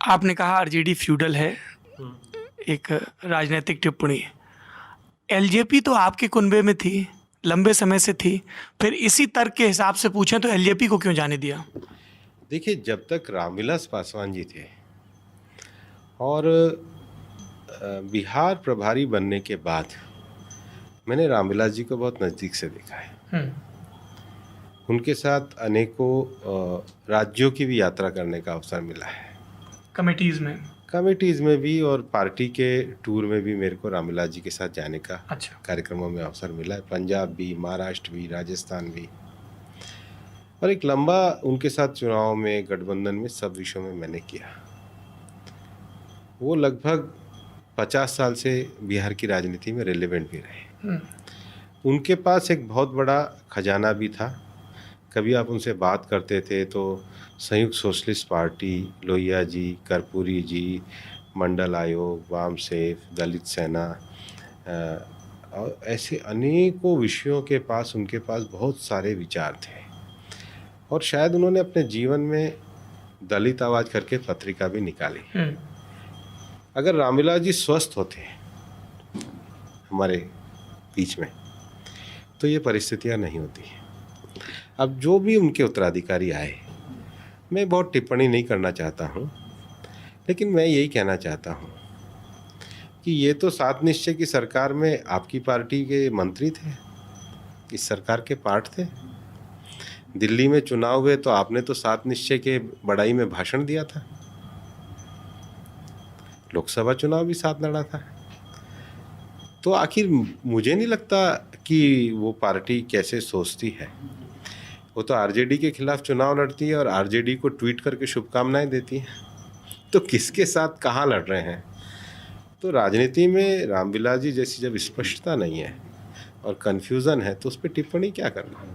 आपने कहा RJD feudal है, एक राजनीतिक टिप्पणी। एलजेपी तो आपके कुनबे में थी, लंबे समय से थी, फिर इसी तर्क के हिसाब से पूछें तो एलजेपी को क्यों जाने दिया? देखिए, जब तक रामविलास पासवान जी थे और बिहार प्रभारी बनने के बाद मैंने रामविलास जी को बहुत नज़दीक से देखा है। उनके साथ अनेकों राज्यों की भी यात्रा करने का अवसर मिला है, कमेटीज़ में भी, और पार्टी के टूर में भी मेरे को रामविलास जी के साथ जाने का कार्यक्रमों में अवसर मिला है। पंजाब भी, महाराष्ट्र भी, राजस्थान भी, और एक लंबा उनके साथ चुनाव में, गठबंधन में, सब विषयों में मैंने किया। वो लगभग 50 साल से बिहार की राजनीति में रेलेवेंट भी रहे। उनके पास एक बहुत बड़ा खजाना भी था। कभी आप उनसे बात करते थे तो संयुक्त सोशलिस्ट पार्टी, लोहिया जी, कर्पूरी जी, मंडल आयोग, वाम सेफ, दलित सेना, और ऐसे अनेकों विषयों के पास उनके पास बहुत सारे विचार थे। और शायद उन्होंने अपने जीवन में दलित आवाज़ करके पत्रिका भी निकाली। अगर रामविलास जी स्वस्थ होते हमारे बीच में तो ये परिस्थितियां नहीं होती। अब जो भी उनके उत्तराधिकारी आए, मैं बहुत टिप्पणी नहीं करना चाहता हूँ, लेकिन मैं यही कहना चाहता हूँ कि ये तो सात निश्चय की सरकार में आपकी पार्टी के मंत्री थे, इस सरकार के पार्ट थे। दिल्ली में चुनाव हुए तो आपने तो सात निश्चय के बड़ाई में भाषण दिया था। लोकसभा चुनाव भी साथ लड़ा था। तो आखिर मुझे नहीं लगता कि वो पार्टी कैसे सोचती है। वो तो आरजेडी के खिलाफ चुनाव लड़ती है और आरजेडी को ट्वीट करके शुभकामनाएं देती है। तो किसके साथ कहाँ लड़ रहे हैं? तो राजनीति में रामविलास जी जैसी जब स्पष्टता नहीं है और कन्फ्यूज़न है तो उस पर टिप्पणी क्या करना।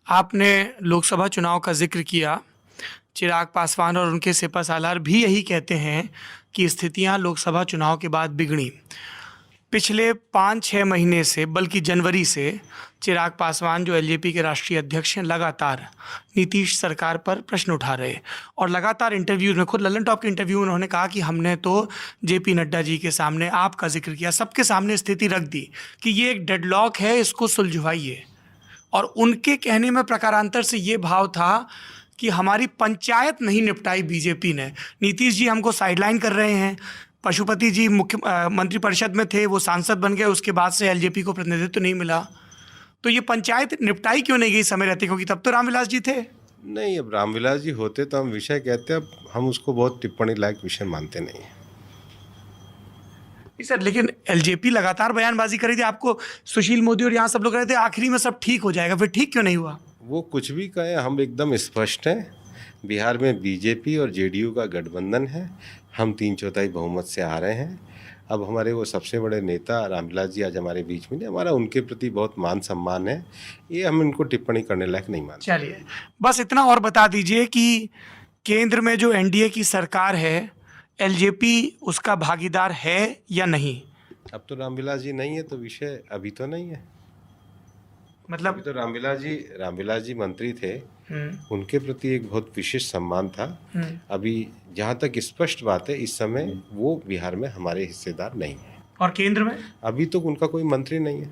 आपने लोकसभा चुनाव का जिक्र किया। चिराग पासवान और उनके सिपा सालार भी यही कहते हैं कि स्थितियां लोकसभा चुनाव के बाद बिगड़ी। पिछले 5-6 महीने से, बल्कि जनवरी से, चिराग पासवान जो एलजेपी के राष्ट्रीय अध्यक्ष हैं, लगातार नीतीश सरकार पर प्रश्न उठा रहे और लगातार इंटरव्यूज में, खुद लल्लन टॉप के इंटरव्यू में उन्होंने कहा कि हमने तो जेपी नड्डा जी के सामने, आपका जिक्र किया, सबके सामने स्थिति रख दी कि ये एक डेडलॉक है, इसको सुलझवाइए। और उनके कहने में प्रकारांतर से ये भाव था कि हमारी पंचायत नहीं निपटाई बीजेपी ने। नीतीश जी हमको साइडलाइन कर रहे हैं। पशुपति जी मंत्री परिषद में थे, वो सांसद बन गए, उसके बाद से एलजेपी को प्रतिनिधित्व तो नहीं मिला। तो ये पंचायत निपटाई क्यों नहीं गई समय रहते? क्योंकि तब तो रामविलास जी थे। नहीं, अब रामविलास जी होते तो हम विषय कहते, अब हम उसको बहुत टिप्पणी लायक विषय मानते नहीं हैं। सर, लेकिन एलजेपी लगातार बयानबाजी कर रही थी, आपको सुशील मोदी और यहाँ सब लोग कह रहे थे आखिरी में सब ठीक हो जाएगा, फिर ठीक क्यों नहीं हुआ? वो कुछ भी कहें, हम एकदम स्पष्ट हैं। बिहार में बीजेपी और जेडीयू का गठबंधन है। हम 3/4 बहुमत से आ रहे हैं। अब हमारे वो सबसे बड़े नेता रामविलास जी आज हमारे बीच में नहीं, हमारा उनके प्रति बहुत मान सम्मान है। ये हम इनको टिप्पणी करने लायक नहीं मानते। चलिए, बस इतना और बता दीजिए कि केंद्र में जो एनडीए की सरकार है, एलजेपी उसका भागीदार है या नहीं? अब तो रामविलास जी नहीं है तो विषय अभी तो नहीं है। मतलब अभी तो रामविलास जी मंत्री थे, उनके प्रति एक बहुत विशेष सम्मान था। अभी जहाँ तक स्पष्ट बात है, इस समय वो बिहार में हमारे हिस्सेदार नहीं है। और केंद्र में अभी तो उनका कोई मंत्री नहीं है।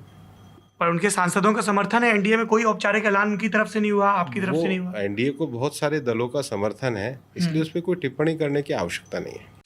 पर उनके सांसदों का समर्थन है। एनडीए में कोई औपचारिक ऐलान उनकी तरफ से नहीं हुआ, आपकी तरफ से नहीं हुआ। एनडीए को बहुत सारे दलों का समर्थन है, इसलिए उस पर कोई टिप्पणी करने की आवश्यकता नहीं है।